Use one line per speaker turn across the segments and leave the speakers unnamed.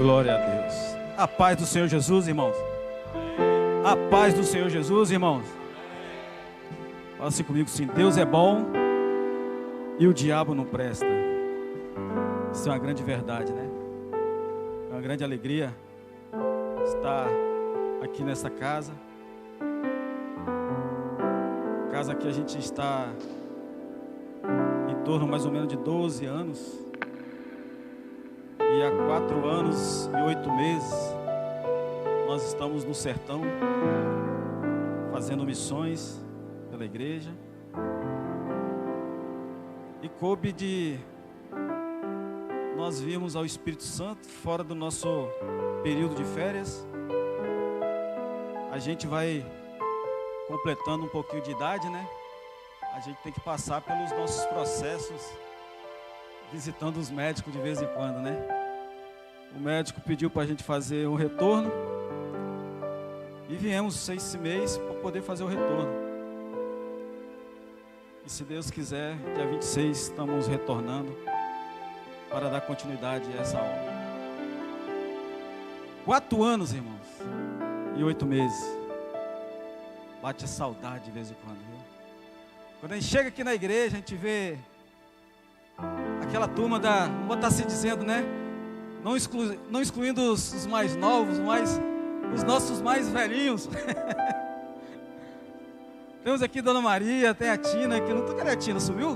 Glória a Deus. A paz do Senhor Jesus, irmãos. A paz do Senhor Jesus, irmãos. Fala assim comigo, sim. Deus é bom e o diabo não presta. Isso é uma grande verdade, né? É uma grande alegria estar aqui nessa casa. Casa que a gente está em torno mais ou menos de 12 anos. E há 4 anos e 8 meses nós estamos no sertão fazendo missões pela igreja. E coube de nós virmos ao Espírito Santo fora do nosso período de férias. A gente vai completando um pouquinho de idade, né? A gente tem que passar pelos nossos processos, visitando os médicos de vez em quando, né? O médico pediu para a gente fazer um retorno e viemos esse mês para poder fazer o retorno. E se Deus quiser, dia 26 estamos retornando para dar continuidade a essa obra. 4 anos, irmãos, e 8 meses. Bate a saudade de vez em quando, viu? Quando a gente chega aqui na igreja, a gente vê aquela turma da, vou botar assim dizendo, né? Não excluindo os mais novos, mas os nossos mais velhinhos. Temos aqui Dona Maria, tem a Tina, que não tô querendo, a Tina sumiu?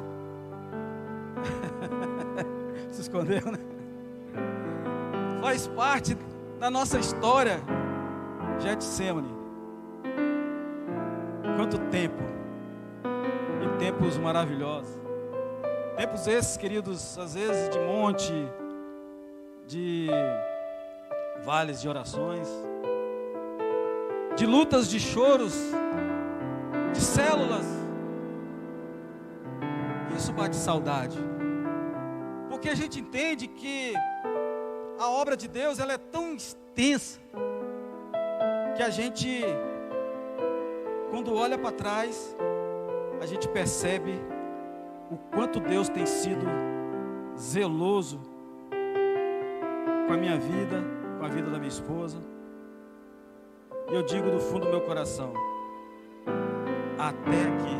Se escondeu, né? Faz parte da nossa história, Getsemane. Quanto tempo, e tempos maravilhosos. Tempos esses, queridos, às vezes de monte, de vales de orações, de lutas, de choros, de células. Isso bate saudade, porque a gente entende que a obra de Deus ela é tão extensa que a gente, quando olha para trás, a gente percebe o quanto Deus tem sido zeloso com a minha vida, com a vida da minha esposa. E eu digo do fundo do meu coração, até aqui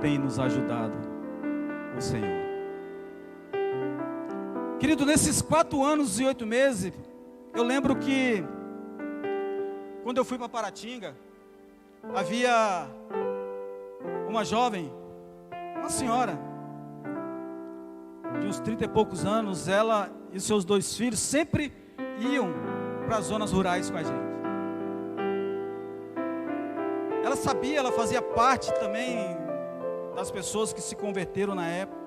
tem nos ajudado o Senhor. Querido, nesses 4 anos e 8 meses, eu lembro que quando eu fui para Paratinga, havia uma jovem, uma senhora, de uns 30 e poucos anos. Ela e seus 2 filhos sempre iam para as zonas rurais com a gente. Ela sabia, ela fazia parte também das pessoas que se converteram na época.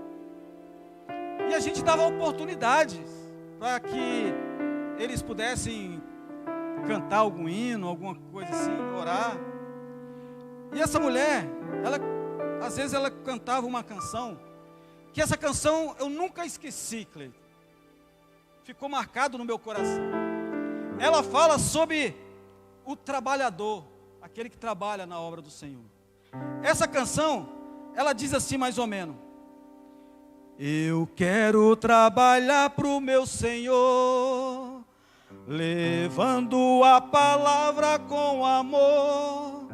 E a gente dava oportunidades para que eles pudessem cantar algum hino, alguma coisa assim, orar. E essa mulher, às vezes ela cantava uma canção, que essa canção eu nunca esqueci, Cleiton. Ficou marcado no meu coração. Ela fala sobre o trabalhador, aquele que trabalha na obra do Senhor. Essa canção, ela diz assim mais ou menos: eu quero trabalhar para o meu Senhor, levando a palavra com amor.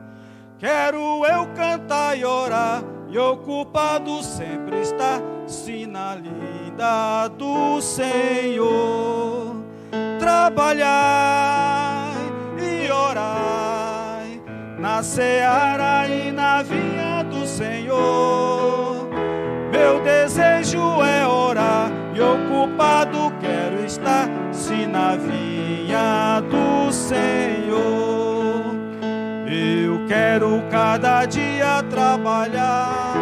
Quero eu cantar e orar, e ocupado sempre estar, sina linda do Senhor. Trabalhai e orai, na seara e na vinha do Senhor. Meu desejo é orar, e ocupado quero estar, se na vinha do Senhor. Eu quero cada dia trabalhar,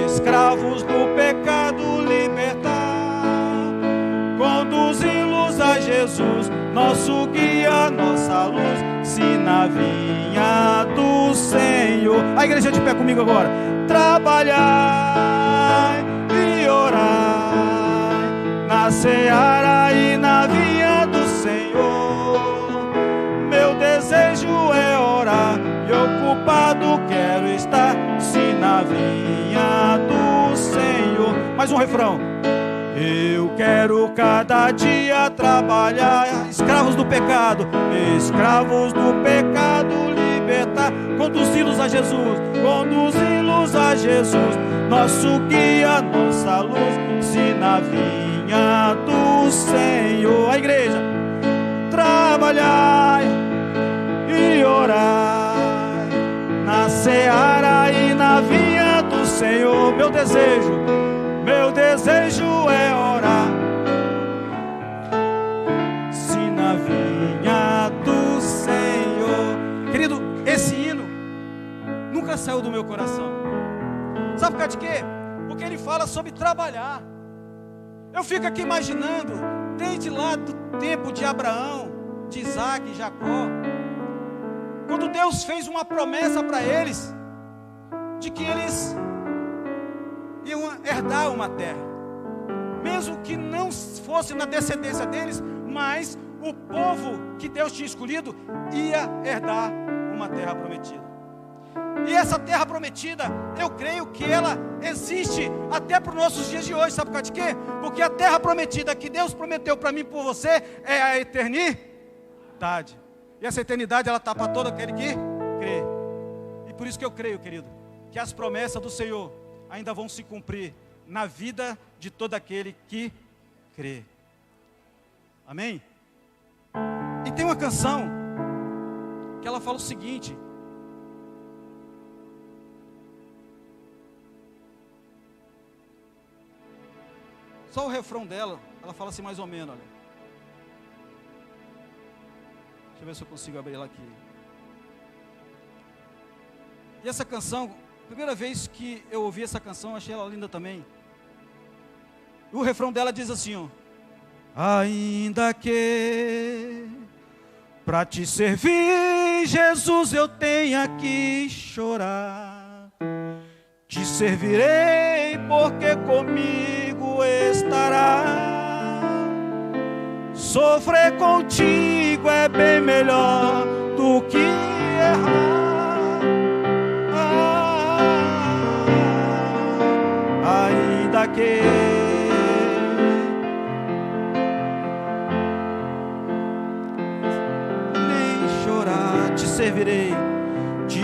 escravos do pecado libertar, conduzi-los a Jesus, nosso guia, nossa luz, se na vinha do Senhor. A igreja de pé comigo agora. Trabalhar e orar, na seara e na vinha do Senhor. Meu desejo é orar, e ocupado quero estar, se na vinha do Senhor. Mais um refrão. Eu quero cada dia trabalhar. Escravos do pecado, escravos do pecado, libertar, conduzi-los a Jesus, conduzi-los a Jesus, nosso guia, nossa luz, se na vinha do Senhor. A igreja, trabalhar e orar na seara e na vinha do Senhor. Meu desejo é orar, se na vinha do Senhor. Querido, esse hino nunca saiu do meu coração. Sabe por causa de quê? Porque ele fala sobre trabalhar. Eu fico aqui imaginando, desde lá do tempo de Abraão, de Isaac e Jacó, quando Deus fez uma promessa para eles, de que eles iam herdar uma terra, mesmo que não fosse na descendência deles, mas o povo que Deus tinha escolhido ia herdar uma terra prometida. E essa terra prometida, eu creio que ela existe até para os nossos dias de hoje. Sabe por causa de quê? Porque a terra prometida que Deus prometeu para mim e por você é a eternidade. E essa eternidade, ela está para todo aquele que crê. E por isso que eu creio, querido, que as promessas do Senhor ainda vão se cumprir na vida de todo aquele que crê. Amém? E tem uma canção que ela fala o seguinte: só o refrão dela, ela fala assim mais ou menos, olha. Deixa eu ver se eu consigo abrir ela aqui. E essa canção, primeira vez que eu ouvi essa canção, eu achei ela linda também. E o refrão dela diz assim, ó: ainda que para te servir, Jesus, eu tenha que chorar, te servirei porque comigo estará. Sofrer contigo é bem melhor do que errar. Ainda que nem chorar, te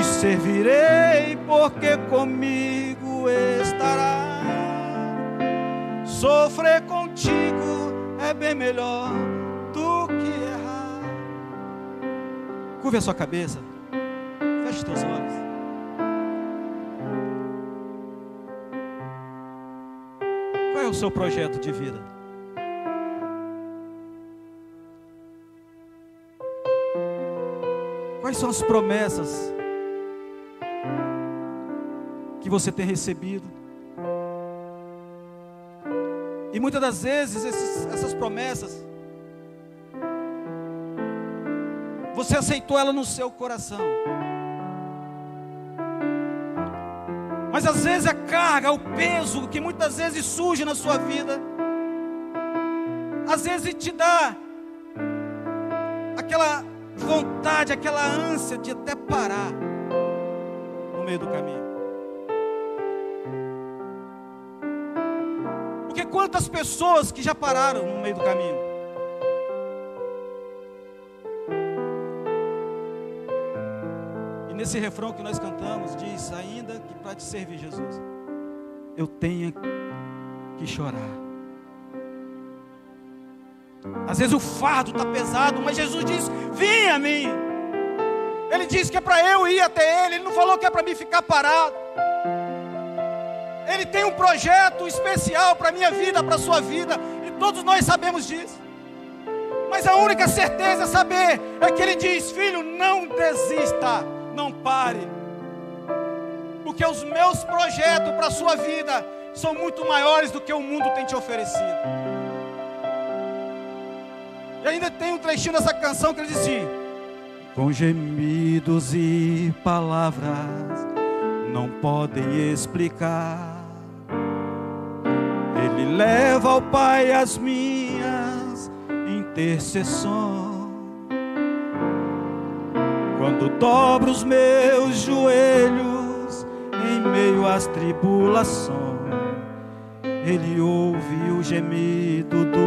servirei porque comigo estará. Sofrer contigo é bem melhor do que errar. Curve a sua cabeça, feche os teus olhos. Qual é o seu projeto de vida? Quais são as promessas que você tem recebido? E muitas das vezes essas promessas, você aceitou ela no seu coração, mas às vezes a carga, o peso que muitas vezes surge na sua vida, às vezes te dá aquela vontade, aquela ânsia de até parar no meio do caminho. Porque quantas pessoas que já pararam no meio do caminho? E nesse refrão que nós cantamos, diz: ainda que para te servir, Jesus, eu tenha que chorar. Às vezes o fardo está pesado, mas Jesus diz: vem a mim. Ele disse que é para eu ir até Ele. Ele não falou que é para mim ficar parado. Ele tem um projeto especial para a minha vida, para a sua vida, e todos nós sabemos disso. Mas a única certeza é saber é que Ele diz: filho, não desista, não pare, porque os meus projetos para a sua vida são muito maiores do que o mundo tem te oferecido. E ainda tem um trechinho dessa canção que ele diz assim: com gemidos e palavras não podem explicar, Ele leva ao Pai as minhas intercessões. Quando dobro os meus joelhos em meio às tribulações, Ele ouve o gemido do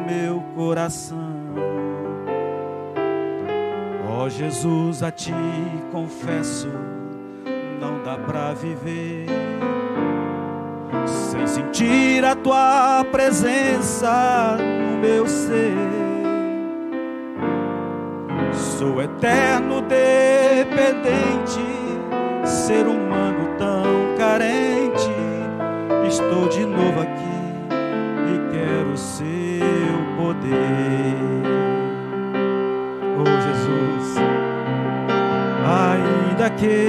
meu coração. Ó Jesus, a Ti confesso, não dá pra viver sem sentir a Tua presença no meu ser. Sou eterno dependente, ser humano tão carente. Estou de novo aqui e quero o Seu poder. Oh Jesus, ainda que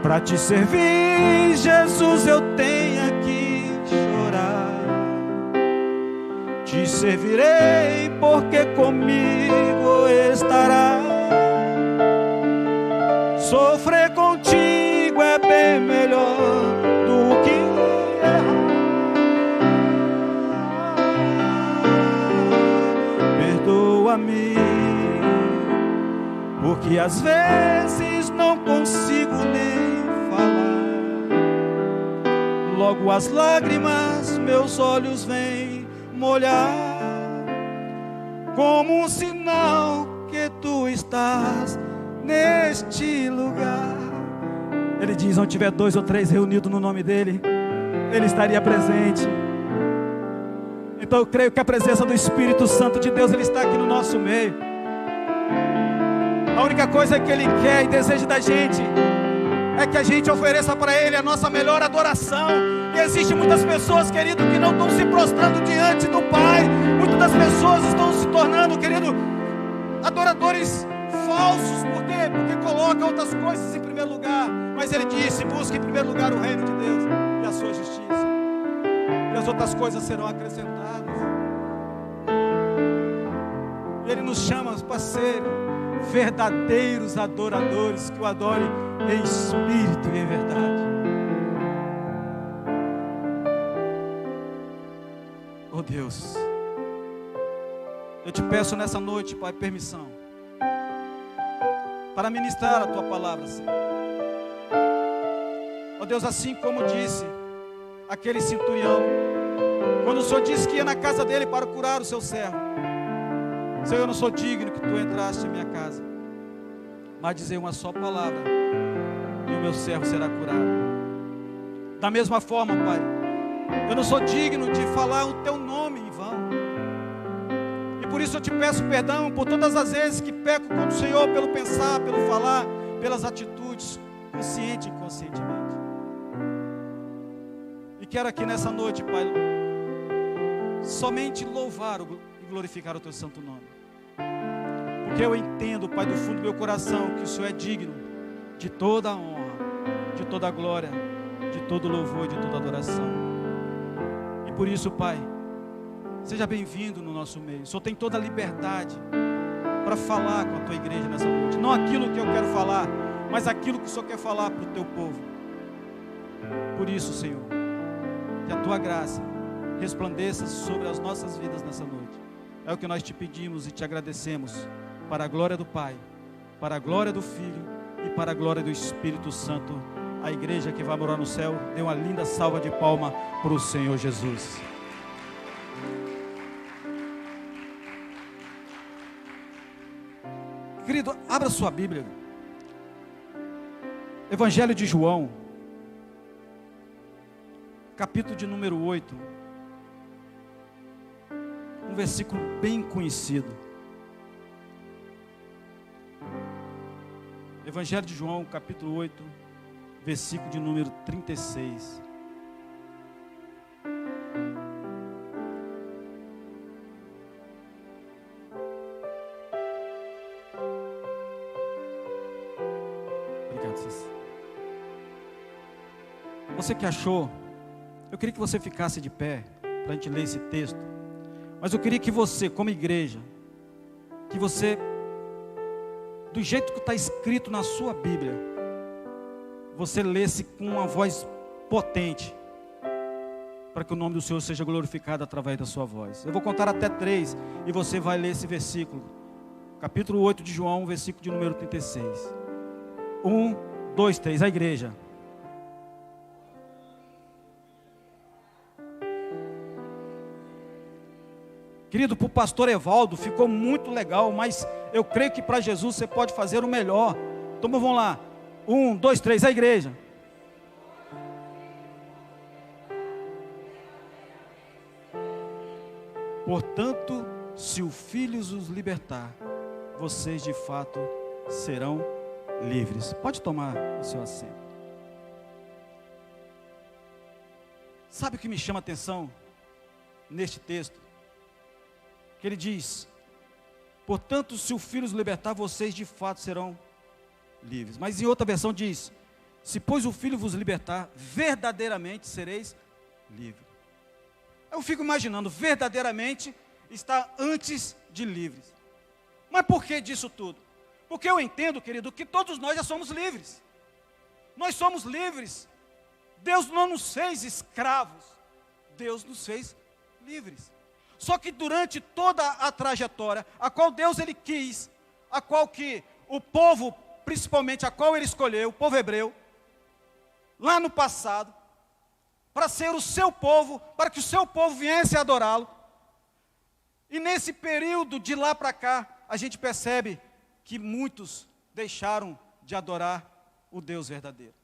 para Te servir, Jesus, eu tenha que chorar, Te servirei porque comigo estará. Sofrer contigo é bem melhor do que errar. Perdoa-me, porque às vezes não consigo nem falar. Logo as lágrimas meus olhos vêm molhar, como um sinal que Tu estás neste lugar. Ele diz: onde tiver 2 ou 3 reunidos no nome dEle, Ele estaria presente. Então eu creio que a presença do Espírito Santo de Deus, Ele está aqui no nosso meio. A única coisa que Ele quer e deseja da gente é que a gente ofereça para Ele a nossa melhor adoração. E existem muitas pessoas, querido, que não estão se prostrando diante do Pai. Muitas das pessoas estão se tornando, querido, adoradores falsos. Por quê? Porque colocam outras coisas em primeiro lugar. Mas Ele disse: busque em primeiro lugar o reino de Deus e a sua justiça, e as outras coisas serão acrescentadas. E Ele nos chama para ser verdadeiros adoradores, que o adorem em espírito e em verdade. Oh Deus, eu Te peço nessa noite, Pai, permissão para ministrar a Tua palavra, Senhor. Oh Deus, assim como disse aquele centurião, quando o Senhor disse que ia na casa dele para curar o seu servo: Senhor, eu não sou digno que Tu entraste em minha casa, mas dizer uma só palavra e o meu servo será curado. Da mesma forma, Pai, eu não sou digno de falar o Teu nome em vão. E por isso eu Te peço perdão por todas as vezes que peco contra o Senhor, pelo pensar, pelo falar, pelas atitudes, consciente e inconscientemente. E quero aqui nessa noite, Pai, somente louvar e glorificar o Teu santo nome. Porque eu entendo, Pai, do fundo do meu coração, que o Senhor é digno de toda a honra, de toda a glória, de todo louvor e de toda adoração. E por isso, Pai, seja bem-vindo no nosso meio. O Senhor tem toda a liberdade para falar com a Tua igreja nessa noite. Não aquilo que eu quero falar, mas aquilo que o Senhor quer falar para o Teu povo. Por isso, Senhor, que a Tua graça resplandeça sobre as nossas vidas nessa noite. É o que nós Te pedimos e Te agradecemos, para a glória do Pai, para a glória do Filho e para a glória do Espírito Santo. A igreja que vai morar no céu, dê uma linda salva de palma para o Senhor Jesus. Querido, abra sua Bíblia. Evangelho de João, capítulo de número 8. Um versículo bem conhecido. Evangelho de João, capítulo 8, versículo de número 36. Obrigado, Cícero. Você que achou, eu queria que você ficasse de pé para a gente ler esse texto. Mas eu queria que você, como igreja, que você, do jeito que está escrito na sua Bíblia, você lesse com uma voz potente, para que o nome do Senhor seja glorificado através da sua voz. Eu vou contar até 3 e você vai ler esse versículo. Capítulo 8 de João, versículo de número 36. 1, 2, 3, a igreja. Querido, para o pastor Evaldo ficou muito legal, mas eu creio que para Jesus você pode fazer o melhor. Então vamos lá. 1, 2, 3, a igreja. Portanto, se o Filho os libertar, vocês de fato serão livres. Pode tomar o seu assento. Sabe o que me chama a atenção neste texto? Que ele diz: portanto, se o Filho os libertar, vocês de fato serão livres. Mas em outra versão diz: se pois o Filho vos libertar, verdadeiramente sereis livres. Eu fico imaginando, verdadeiramente está antes de livres. Mas por que disso tudo? Porque eu entendo, querido, que todos nós já somos livres. Nós somos livres. Deus não nos fez escravos. Deus nos fez livres. Só que durante toda a trajetória, a qual Deus ele quis, a qual que o povo, principalmente a qual ele escolheu, o povo hebreu, lá no passado, para ser o seu povo, para que o seu povo viesse a adorá-lo. E nesse período de lá para cá, a gente percebe que muitos deixaram de adorar o Deus verdadeiro.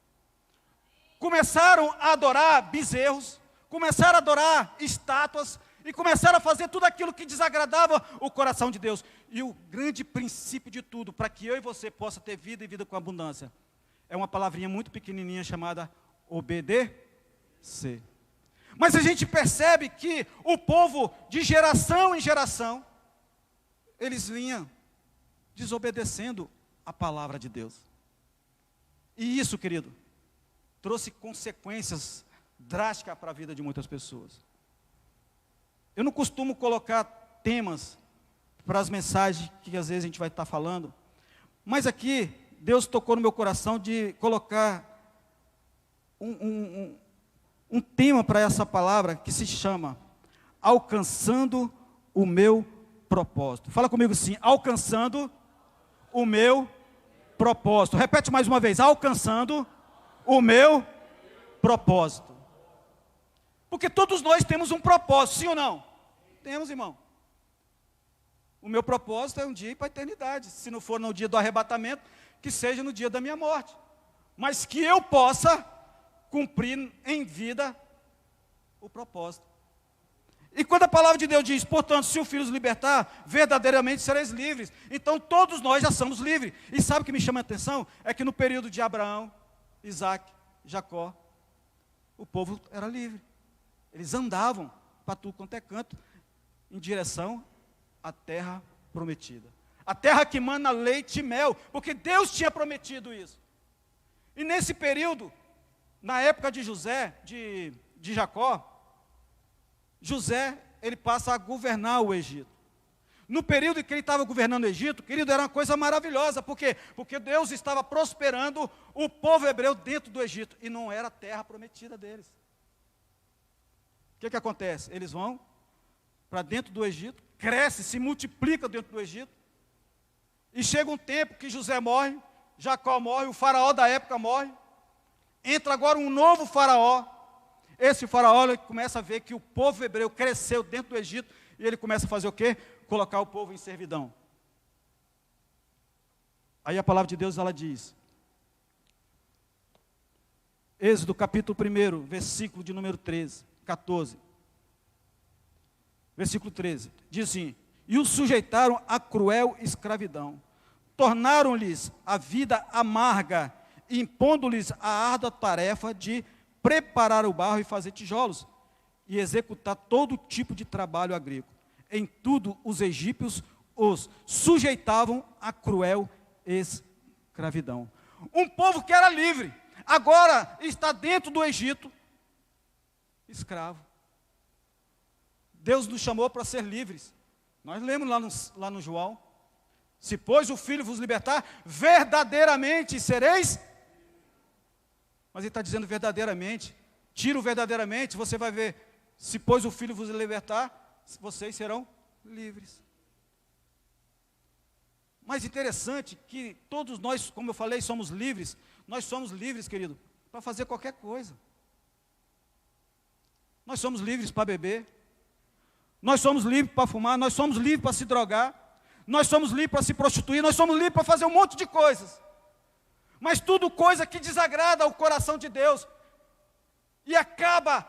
Começaram a adorar bezerros, começaram a adorar estátuas, e começaram a fazer tudo aquilo que desagradava o coração de Deus. E o grande princípio de tudo, para que eu e você possa ter vida e vida com abundância, é uma palavrinha muito pequenininha chamada obedecer. Mas a gente percebe que o povo, de geração em geração, eles vinham desobedecendo a palavra de Deus. E isso, querido, trouxe consequências drásticas para a vida de muitas pessoas. Eu não costumo colocar temas para as mensagens que às vezes a gente vai estar falando, mas aqui Deus tocou no meu coração de colocar um tema para essa palavra que se chama alcançando o meu propósito. Fala comigo assim: alcançando o meu propósito. Repete mais uma vez: alcançando o meu propósito. Porque todos nós temos um propósito, sim ou não? Temos, irmão. O meu propósito é um dia ir para a eternidade. Se não for no dia do arrebatamento, que seja no dia da minha morte. Mas que eu possa cumprir em vida o propósito. E quando a palavra de Deus diz: portanto, se o Filho os libertar, verdadeiramente sereis livres. Então todos nós já somos livres. E sabe o que me chama a atenção? É que no período de Abraão, Isaac, Jacó, o povo era livre. Eles andavam para tudo quanto é canto, em direção à terra prometida. A terra que mana leite e mel, porque Deus tinha prometido isso. E nesse período, na época de José, de Jacó, José, ele passa a governar o Egito. No período em que ele estava governando o Egito, querido, era uma coisa maravilhosa. Por quê? Porque Deus estava prosperando o povo hebreu dentro do Egito, e não era a terra prometida deles. O que acontece? Eles vão para dentro do Egito, cresce, se multiplica dentro do Egito, e chega um tempo que José morre, Jacó morre, o faraó da época morre, entra agora um novo faraó. Esse faraó ele começa a ver que o povo hebreu cresceu dentro do Egito, e ele começa a fazer o quê? Colocar o povo em servidão. Aí a palavra de Deus ela diz, Êxodo capítulo 1, versículo de número 14, versículo 13, diz assim: e os sujeitaram a cruel escravidão, tornaram-lhes a vida amarga, impondo-lhes a árdua tarefa de preparar o barro e fazer tijolos, e executar todo tipo de trabalho agrícola. Em tudo os egípcios os sujeitavam a cruel escravidão. Um povo que era livre, agora está dentro do Egito, escravo. Deus nos chamou para ser livres. Nós lemos lá no João: se pois o Filho vos libertar, verdadeiramente sereis. Mas ele está dizendo verdadeiramente. Tira o verdadeiramente, você vai ver: se pois o Filho vos libertar, vocês serão livres. Mas interessante que todos nós, como eu falei, somos livres. Nós somos livres, querido, para fazer qualquer coisa. Nós somos livres para beber. Nós somos livres para fumar, nós somos livres para se drogar, nós somos livres para se prostituir, nós somos livres para fazer um monte de coisas. Mas tudo coisa que desagrada ao coração de Deus e acaba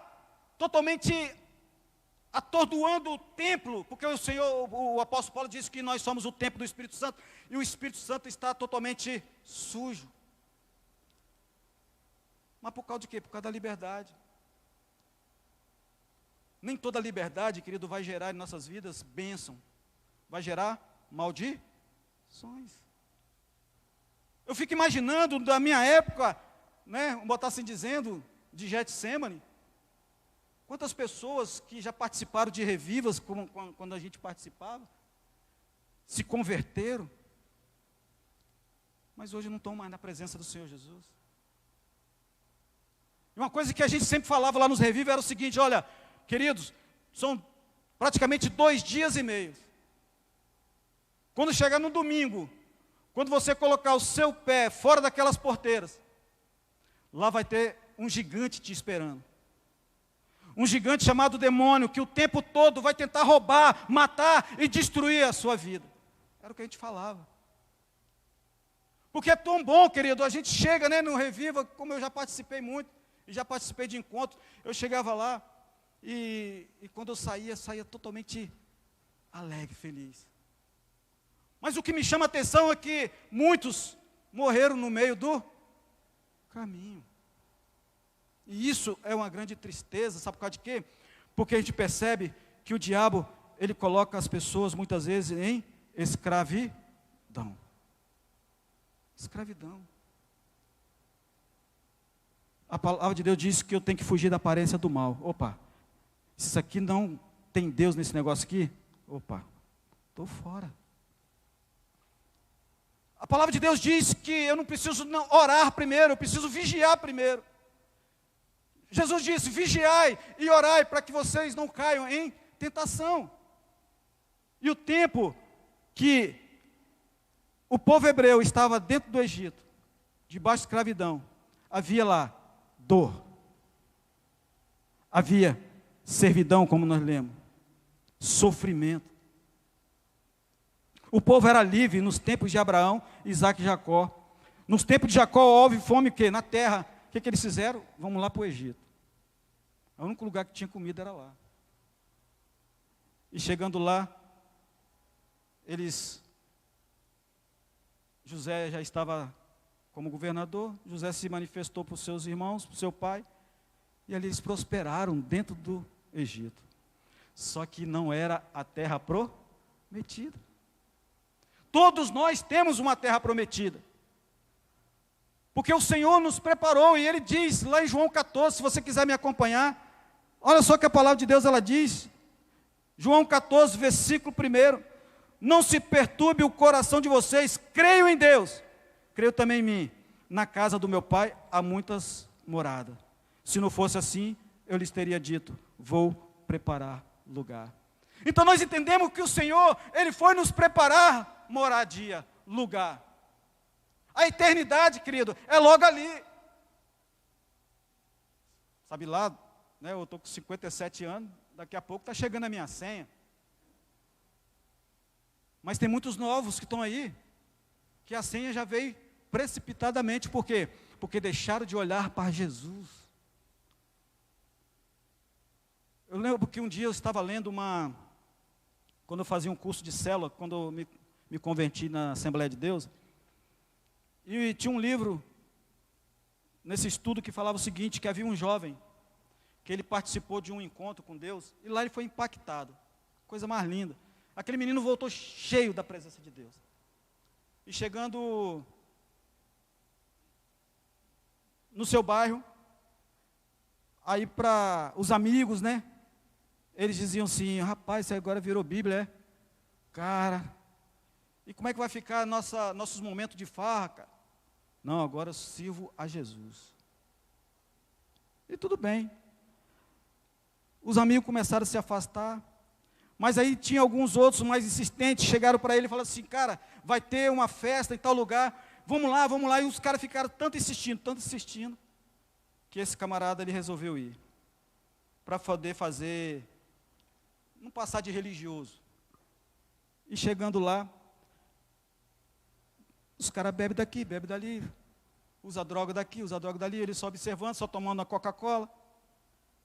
totalmente atordoando o templo, porque o apóstolo Paulo disse que nós somos o templo do Espírito Santo, e o Espírito Santo está totalmente sujo. Mas por causa de quê? Por causa da liberdade. Nem toda liberdade, querido, vai gerar em nossas vidas bênção. Vai gerar maldições. Eu fico imaginando da minha época, né, vamos botar assim dizendo, de Getsemane, quantas pessoas que já participaram de revivas, como quando a gente participava, se converteram, mas hoje não estão mais na presença do Senhor Jesus. E uma coisa que a gente sempre falava lá nos revivos era o seguinte: olha, queridos, são praticamente 2 dias e meio. Quando chegar no domingo, quando você colocar o seu pé fora daquelas porteiras, lá vai ter um gigante te esperando. Um gigante chamado demônio, que o tempo todo vai tentar roubar, matar e destruir a sua vida. Era o que a gente falava. Porque é tão bom, querido, a gente chega, né, no Reviva, como eu já participei muito, e já participei de encontros, eu chegava lá, e quando eu saía totalmente alegre, feliz. Mas o que me chama a atenção é que muitos morreram no meio do caminho. E isso é uma grande tristeza, sabe por causa de quê? Porque a gente percebe que o diabo, ele coloca as pessoas muitas vezes em escravidão. Escravidão. A palavra de Deus diz que eu tenho que fugir da aparência do mal. Opa, se isso aqui não tem Deus nesse negócio aqui, opa, estou fora. A palavra de Deus diz que eu não preciso orar primeiro, eu preciso vigiar primeiro. Jesus disse: vigiai e orai para que vocês não caiam em tentação. E o tempo que o povo hebreu estava dentro do Egito, debaixo de escravidão, havia lá dor, havia servidão, como nós lemos, sofrimento. O povo era livre nos tempos de Abraão, Isaac e Jacó. Nos tempos de Jacó houve fome o quê? Na terra. O que eles fizeram? Vamos lá para o Egito. O único lugar que tinha comida era lá. E chegando lá, José já estava como governador, José se manifestou para os seus irmãos, para o seu pai, e ali eles prosperaram dentro do Egito. Só que não era a terra prometida. Todos nós temos uma terra prometida. Porque o Senhor nos preparou, e Ele diz lá em João 14, se você quiser me acompanhar, olha só que a palavra de Deus, ela diz, João 14, versículo 1, não se perturbe o coração de vocês, creio em Deus, creio também em mim, na casa do meu Pai há muitas moradas, se não fosse assim, eu lhes teria dito, vou preparar lugar. Então nós entendemos que o Senhor, Ele foi nos preparar moradia, lugar. A eternidade, querido, é logo ali. Sabe lá, né, eu estou com 57 anos, daqui a pouco está chegando a minha senha. Mas tem muitos novos que estão aí, que a senha já veio precipitadamente. Por quê? Porque deixaram de olhar para Jesus. Eu lembro que um dia eu estava lendo quando eu fazia um curso de célula, quando eu me converti na Assembleia de Deus, e tinha um livro, nesse estudo, que falava o seguinte, que havia um jovem, que ele participou de um encontro com Deus, e lá ele foi impactado, coisa mais linda. Aquele menino voltou cheio da presença de Deus. E chegando no seu bairro, aí para os amigos, né, eles diziam assim, rapaz, isso agora virou Bíblia, é? Cara, e como é que vai ficar nossos momentos de farra, cara? Não, agora eu sirvo a Jesus. E tudo bem. Os amigos começaram a se afastar, mas aí tinha alguns outros mais insistentes, chegaram para ele e falaram assim, cara, vai ter uma festa em tal lugar, vamos lá, e os caras ficaram tanto insistindo, que esse camarada ele resolveu ir, para poder fazer, não passar de religioso. E chegando lá, os caras bebem daqui, bebem dali, usa droga daqui, usa droga dali, ele só observando, só tomando a Coca-Cola.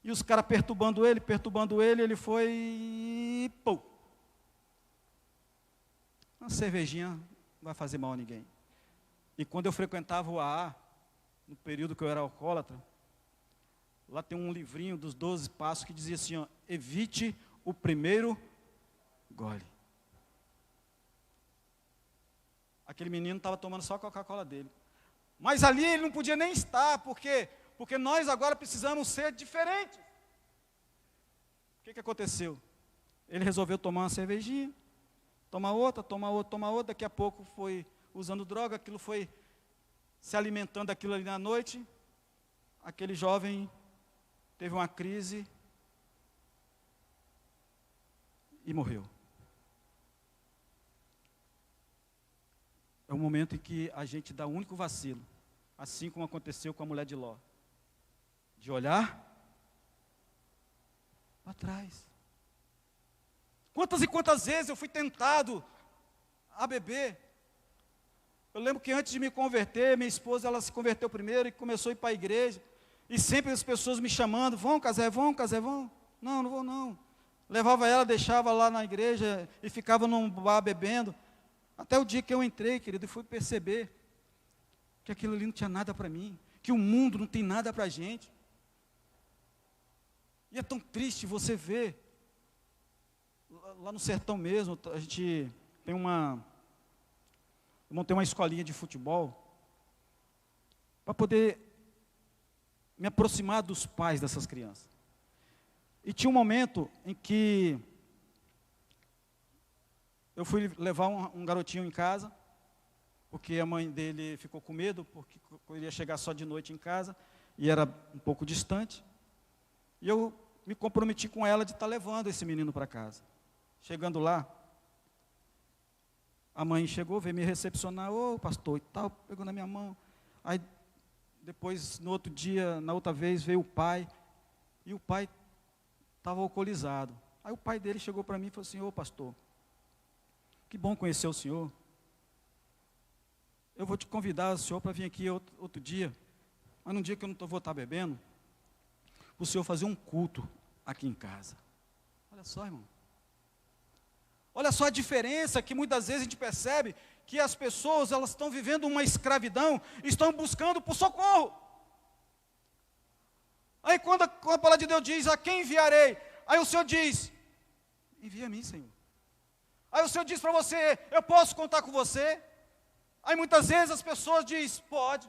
E os caras perturbando ele, ele foi e pô. Uma cervejinha não vai fazer mal a ninguém. E quando eu frequentava o AA, no período que eu era alcoólatra, lá tem um livrinho dos 12 passos que dizia assim, ó, evite o primeiro gole. Aquele menino estava tomando só a Coca-Cola dele. Mas ali ele não podia nem estar, porque nós agora precisamos ser diferentes. O que aconteceu? Ele resolveu tomar uma cervejinha, tomar outra, daqui a pouco foi usando droga, aquilo foi se alimentando daquilo ali na noite. Aquele jovem teve uma crise e morreu. É o momento em que a gente dá o único vacilo, assim como aconteceu com a mulher de Ló, de olhar para trás. Quantas e quantas vezes eu fui tentado a beber. Eu lembro que antes de me converter, minha esposa, ela se converteu primeiro e começou a ir para a igreja. E sempre as pessoas me chamando, vão, Casé, vão. Não, não vou não. Levava ela, deixava lá na igreja e ficava num bar bebendo. Até o dia que eu entrei, querido, e fui perceber que aquilo ali não tinha nada para mim, que o mundo não tem nada para a gente. E é tão triste você ver, lá no sertão mesmo, a gente tem eu montei uma escolinha de futebol, para poder me aproximar dos pais dessas crianças. E tinha um momento em que eu fui levar um garotinho em casa, porque a mãe dele ficou com medo, porque eu iria chegar só de noite em casa, e era um pouco distante. E eu me comprometi com ela de estar levando esse menino para casa. Chegando lá, a mãe chegou, veio me recepcionar, ô pastor e tal, pegou na minha mão. Aí depois, no outro dia, na outra vez, veio o pai, e o pai estava alcoolizado. Aí o pai dele chegou para mim e falou assim, ô pastor, que bom conhecer o senhor. Eu vou te convidar, o senhor, para vir aqui outro dia, mas num dia que eu não vou estar bebendo, para o senhor fazer um culto aqui em casa. Olha só, irmão. Olha só a diferença que muitas vezes a gente percebe que as pessoas, elas estão vivendo uma escravidão, estão buscando por socorro. Aí quando a palavra de Deus diz, a quem enviarei? Aí o Senhor diz, envia a mim, Senhor. Aí o Senhor diz para você, eu posso contar com você? Aí muitas vezes as pessoas dizem, pode.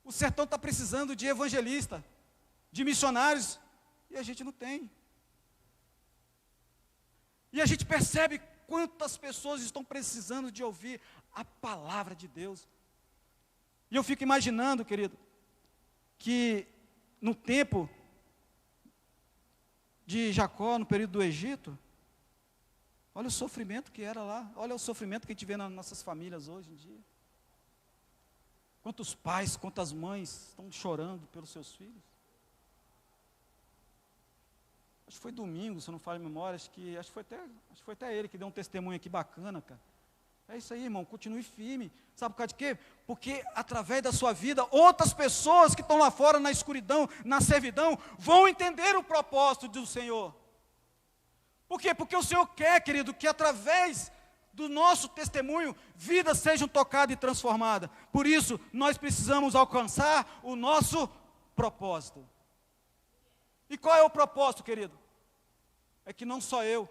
O sertão está precisando de evangelista, de missionários, e a gente não tem. E a gente percebe quantas pessoas estão precisando de ouvir a palavra de Deus. E eu fico imaginando, querido, que no tempo de Jacó, no período do Egito, olha o sofrimento que era lá, olha o sofrimento que a gente vê nas nossas famílias hoje em dia. Quantos pais, quantas mães estão chorando pelos seus filhos. Acho que foi domingo, se eu não falo em memória, acho que foi até ele que deu um testemunho aqui bacana, cara. É isso aí, irmão, continue firme. Sabe por causa de quê? Porque através da sua vida, outras pessoas que estão lá fora na escuridão, na servidão, vão entender o propósito do Senhor. Por quê? Porque o Senhor quer, querido, que através do nosso testemunho, vidas sejam tocadas e transformadas. Por isso, nós precisamos alcançar o nosso propósito. E qual é o propósito, querido? É que não só eu,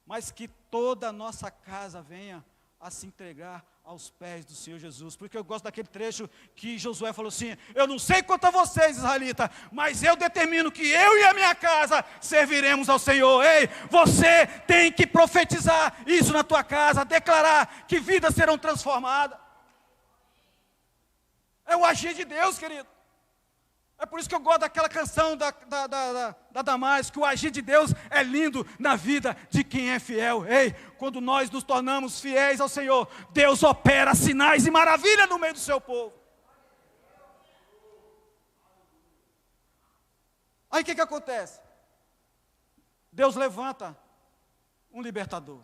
mas que toda a nossa casa venha a se entregar aos pés do Senhor Jesus. Porque eu gosto daquele trecho que Josué falou assim, eu não sei quanto a vocês, israelitas, mas eu determino que eu e a minha casa serviremos ao Senhor. Ei, você tem que profetizar isso na tua casa, declarar que vidas serão transformadas. É o agir de Deus, querido. É por isso que eu gosto daquela canção da Damares, que o agir de Deus é lindo na vida de quem é fiel. Ei, quando nós nos tornamos fiéis ao Senhor, Deus opera sinais e maravilhas no meio do seu povo. Aí o que acontece? Deus levanta um libertador,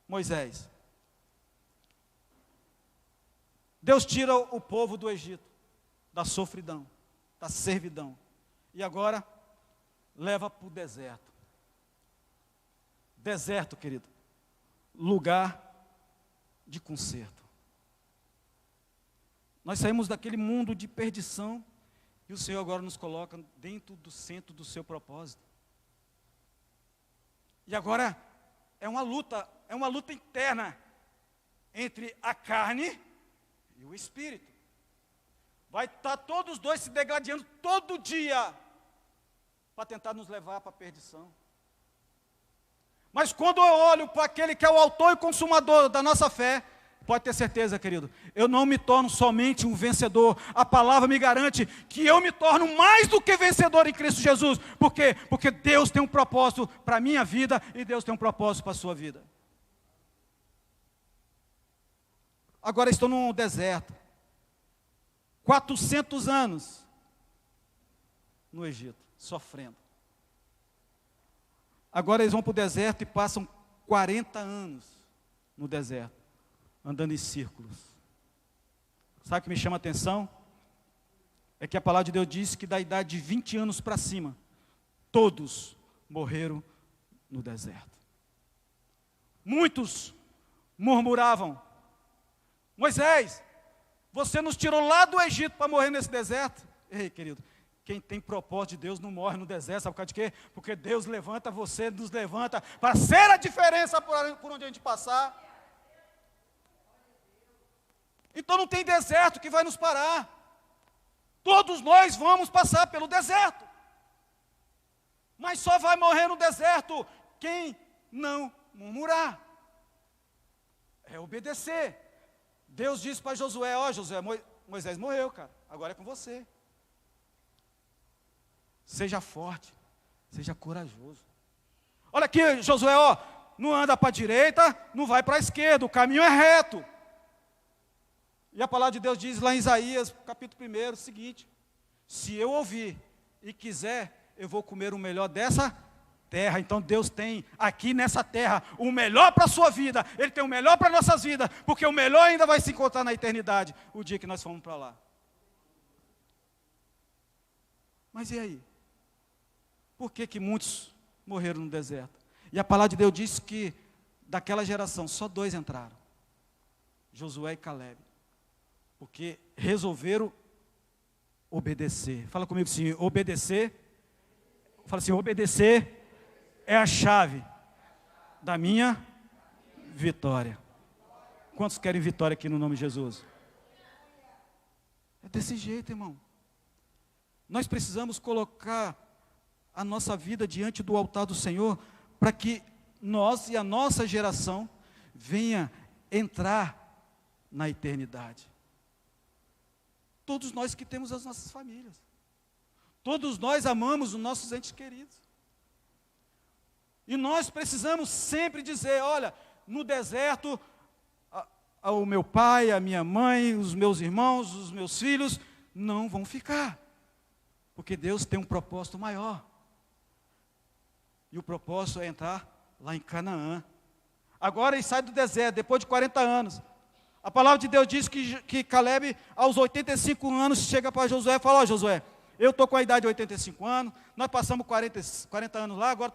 Moisés. Deus tira o povo do Egito, da sofridão, da servidão. E agora leva para o deserto. Deserto, querido, lugar de conserto. Nós saímos daquele mundo de perdição e o Senhor agora nos coloca dentro do centro do seu propósito. E agora é uma luta interna entre a carne e o espírito. Vai estar todos os dois se degladiando todo dia para tentar nos levar para a perdição. Mas quando eu olho para aquele que é o autor e consumador da nossa fé, pode ter certeza, querido, eu não me torno somente um vencedor. A palavra me garante que eu me torno mais do que vencedor em Cristo Jesus. Por quê? Porque Deus tem um propósito para a minha vida e Deus tem um propósito para a sua vida. Agora estou num deserto. 400 anos no Egito, sofrendo. Agora eles vão para o deserto e passam 40 anos no deserto, andando em círculos. Sabe o que me chama a atenção? É que a palavra de Deus diz que da idade de 20 anos para cima, todos morreram no deserto. Muitos murmuravam: Moisés, você nos tirou lá do Egito para morrer nesse deserto. Ei, querido, quem tem propósito de Deus não morre no deserto. Sabe por causa de quê? Porque Deus levanta você, nos levanta para ser a diferença por onde a gente passar. Então não tem deserto que vai nos parar. Todos nós vamos passar pelo deserto. Mas só vai morrer no deserto quem não murmurar. É obedecer. Deus disse para Josué: ó, Josué, Moisés morreu, cara, agora é com você. Seja forte, seja corajoso. Olha aqui, Josué, ó, não anda para a direita, não vai para a esquerda, o caminho é reto. E a palavra de Deus diz lá em Isaías, capítulo 1, o seguinte: se eu ouvir e quiser, eu vou comer o melhor dessa terra. Então Deus tem aqui nessa terra o melhor para a sua vida. Ele tem o melhor para nossas vidas, porque o melhor ainda vai se encontrar na eternidade, o dia que nós formos para lá. Mas e aí? Por que muitos morreram no deserto? E a palavra de Deus diz que daquela geração só 2 entraram, Josué e Caleb, porque resolveram obedecer. Fala comigo assim: obedecer. Fala assim: obedecer é a chave da minha vitória. Quantos querem vitória aqui no nome de Jesus? É desse jeito, irmão. Nós precisamos colocar a nossa vida diante do altar do Senhor, para que nós e a nossa geração venha entrar na eternidade. Todos nós que temos as nossas famílias, todos nós amamos os nossos entes queridos, e nós precisamos sempre dizer: olha, no deserto, o meu pai, a minha mãe, os meus irmãos, os meus filhos, não vão ficar, porque Deus tem um propósito maior, e o propósito é entrar lá em Canaã. Agora ele sai do deserto, depois de 40 anos, a palavra de Deus diz que Caleb, aos 85 anos, chega para Josué e fala: ó, Josué, eu estou com a idade de 85 anos, nós passamos 40 anos lá, agora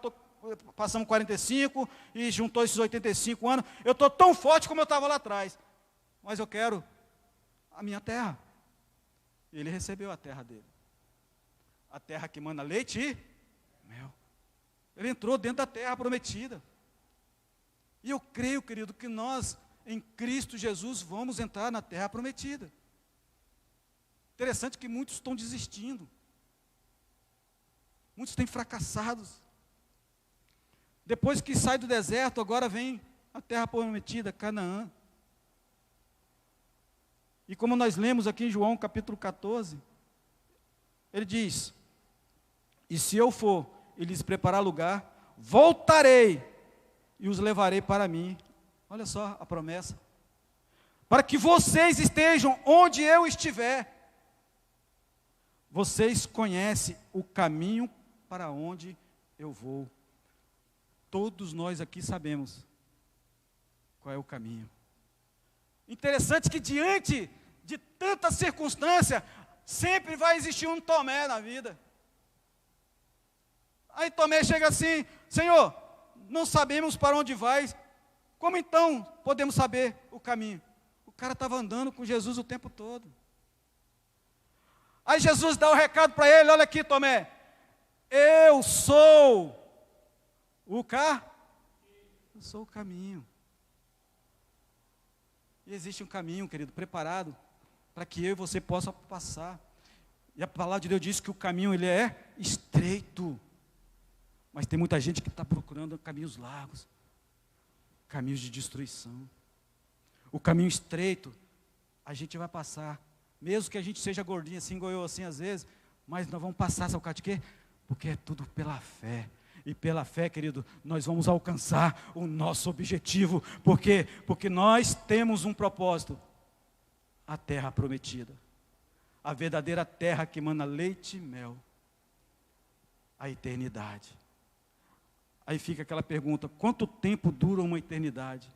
passamos 45, e juntou esses 85 anos, eu estou tão forte como eu estava lá atrás, mas eu quero a minha terra. E ele recebeu a terra dele, a terra que manda leite e mel. Ele entrou dentro da terra prometida. E eu creio, querido, que nós, em Cristo Jesus, vamos entrar na terra prometida. Interessante que muitos estão desistindo. Muitos têm fracassados. Depois que sai do deserto, agora vem a terra prometida, Canaã. E como nós lemos aqui em João capítulo 14, ele diz: e se eu for e lhes preparar lugar, voltarei e os levarei para mim. Olha só a promessa: para que vocês estejam onde eu estiver. Vocês conhecem o caminho para onde eu vou. todos nós aqui sabemos qual é o caminho. Interessante que diante de tanta circunstância, sempre vai existir um Tomé na vida. Aí Tomé chega assim: Senhor, não sabemos para onde vais, como então podemos saber o caminho? O cara estava andando com Jesus o tempo todo. Aí Jesus dá o recado para ele: olha aqui, Tomé, eu sou o eu sou o caminho. E existe um caminho, querido, preparado para que eu e você possa passar. E a palavra de Deus diz que o caminho ele é estreito. Mas tem muita gente que está procurando caminhos largos, caminhos de destruição. O caminho estreito, a gente vai passar. Mesmo que a gente seja gordinho assim, igual eu assim às vezes, mas nós vamos passar, sabe de quê? Porque é tudo pela fé. E pela fé, querido, nós vamos alcançar o nosso objetivo. Por quê? Porque nós temos um propósito. A terra prometida. A verdadeira terra que emana leite e mel. A eternidade. Aí fica aquela pergunta: quanto tempo dura uma eternidade?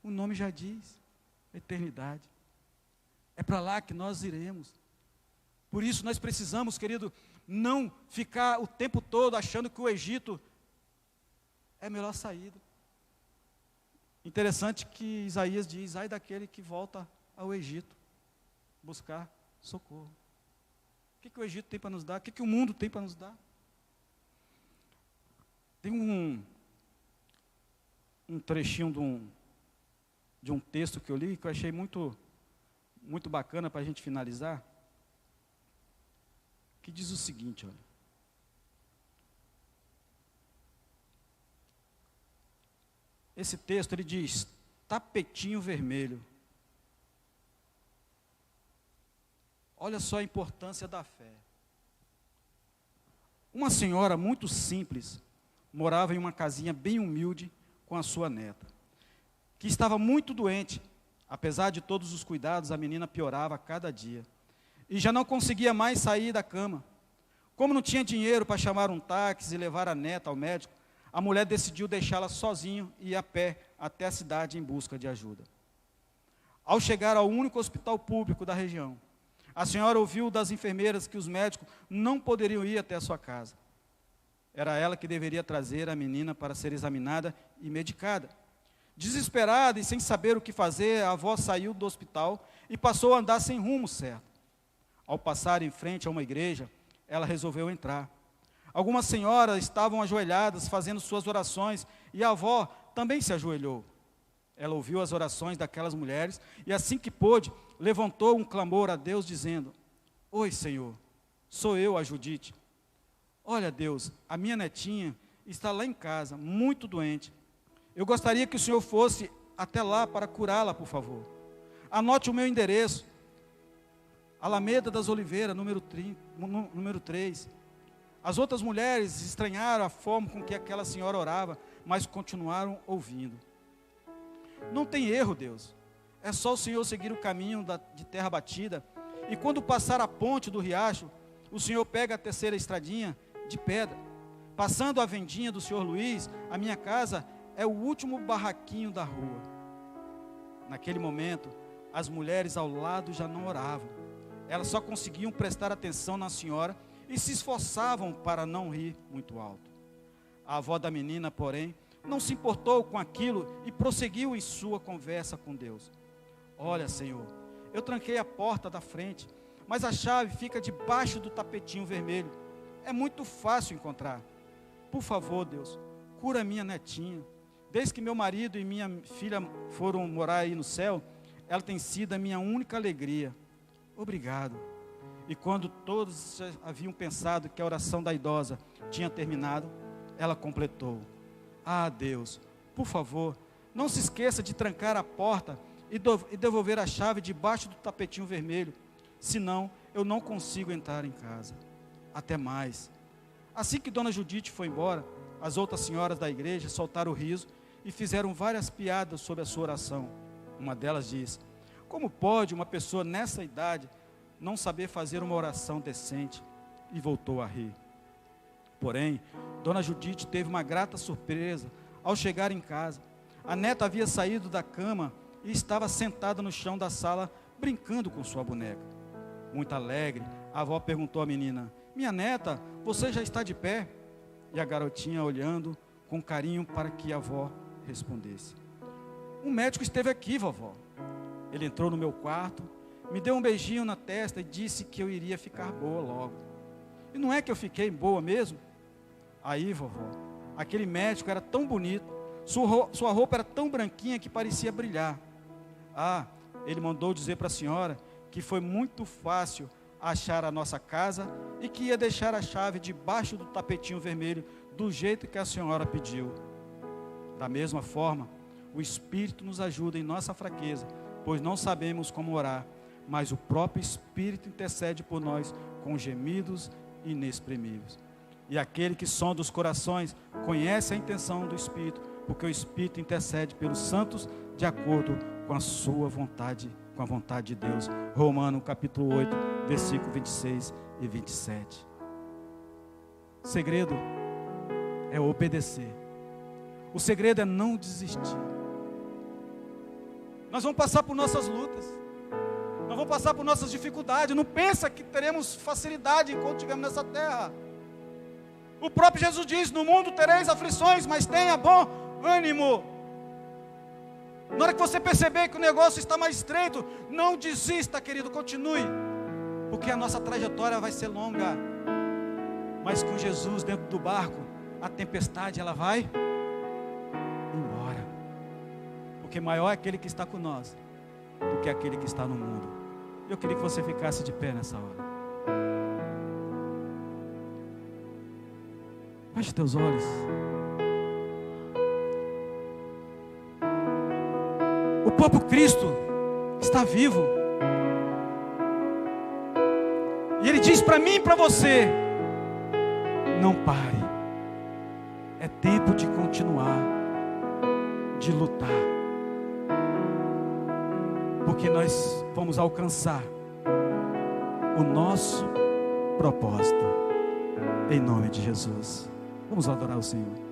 O nome já diz, eternidade. É para lá que nós iremos. Por isso nós precisamos, querido, não ficar o tempo todo achando que o Egito é a melhor saída. Interessante que Isaías diz: ai daquele que volta ao Egito buscar socorro. O que o Egito tem para nos dar? O que o mundo tem para nos dar? Tem um trechinho de um texto que eu li, que eu achei muito bacana para a gente finalizar, que diz o seguinte, olha. Esse texto, ele diz: tapetinho vermelho. Olha só a importância da fé. Uma senhora muito simples morava em uma casinha bem humilde com a sua neta, que estava muito doente. Apesar de todos os cuidados, a menina piorava a cada dia e já não conseguia mais sair da cama. Como não tinha dinheiro para chamar um táxi e levar a neta ao médico, a mulher decidiu deixá-la sozinho e ir a pé até a cidade em busca de ajuda. Ao chegar ao único hospital público da região, a senhora ouviu das enfermeiras que os médicos não poderiam ir até a sua casa. Era ela que deveria trazer a menina para ser examinada e medicada. Desesperada e sem saber o que fazer, a avó saiu do hospital e passou a andar sem rumo certo. Ao passar em frente a uma igreja, ela resolveu entrar. Algumas senhoras estavam ajoelhadas fazendo suas orações e a avó também se ajoelhou. Ela ouviu as orações daquelas mulheres e assim que pôde, levantou um clamor a Deus dizendo: oi, Senhor, sou eu, a Judite. Olha, Deus, a minha netinha está lá em casa, muito doente. Eu gostaria que o Senhor fosse até lá para curá-la, por favor. Anote o meu endereço. Alameda das Oliveiras, número 3. As outras mulheres estranharam a forma com que aquela senhora orava, mas continuaram ouvindo. Não tem erro, Deus. É só o Senhor seguir o caminho de terra batida. E quando passar a ponte do riacho, o Senhor pega a terceira estradinha de pedra. Passando a vendinha do Senhor Luiz, a minha casa é o último barraquinho da rua. Naquele momento, as mulheres ao lado já não oravam. Elas só conseguiam prestar atenção na senhora e se esforçavam para não rir muito alto. A avó da menina, porém, não se importou com aquilo e prosseguiu em sua conversa com Deus. Olha, Senhor, eu tranquei a porta da frente, mas a chave fica debaixo do tapetinho vermelho. É muito fácil encontrar. Por favor, Deus, cura minha netinha. Desde que meu marido e minha filha foram morar aí no céu, ela tem sido a minha única alegria. Obrigado. E quando todos haviam pensado que a oração da idosa tinha terminado, ela completou: ah, Deus, por favor, não se esqueça de trancar a porta e devolver a chave debaixo do tapetinho vermelho, senão eu não consigo entrar em casa. Até mais. Assim que Dona Judite foi embora, as outras senhoras da igreja soltaram o riso e fizeram várias piadas sobre a sua oração. Uma delas disse: como pode uma pessoa nessa idade não saber fazer uma oração decente? E voltou a rir. Porém, Dona Judite teve uma grata surpresa Ao chegar em casa, a neta havia saído da cama e estava sentada no chão da sala, brincando com sua boneca. Muito alegre, a avó perguntou à menina: minha neta, você já está de pé? E a garotinha, olhando com carinho para que a avó respondesse: um médico esteve aqui, vovó. Ele entrou no meu quarto, me deu um beijinho na testa e disse que eu iria ficar boa logo. E não é que eu fiquei boa mesmo? Aí, vovó, aquele médico era tão bonito, sua roupa era tão branquinha que parecia brilhar. Ah, ele mandou dizer para a senhora que foi muito fácil achar a nossa casa e que ia deixar a chave debaixo do tapetinho vermelho, do jeito que a senhora pediu. Da mesma forma, o Espírito nos ajuda em nossa fraqueza, pois não sabemos como orar, mas o próprio Espírito intercede por nós com gemidos inexprimíveis. E aquele que sonda os corações conhece a intenção do Espírito, porque o Espírito intercede pelos santos de acordo com a sua vontade, com a vontade de Deus. Romanos capítulo 8, versículo 26 e 27. O segredo é obedecer. O segredo é não desistir. Nós vamos passar por nossas lutas. Nós vamos passar por nossas dificuldades. Não pensa que teremos facilidade enquanto estivermos nessa terra. O próprio Jesus diz: no mundo tereis aflições, mas tenha bom ânimo. Na hora que você perceber que o negócio está mais estreito, não desista, querido, continue. Porque a nossa trajetória vai ser longa. Mas com Jesus dentro do barco, a tempestade ela vai embora. Porque maior é aquele que está com nós do que aquele que está no mundo. Eu queria que você ficasse de pé nessa hora. Feche teus olhos. O próprio Cristo está vivo. E Ele diz para mim e para você: não pare. É tempo de continuar, de lutar. Porque nós vamos alcançar o nosso propósito. Em nome de Jesus. Vamos adorar o Senhor.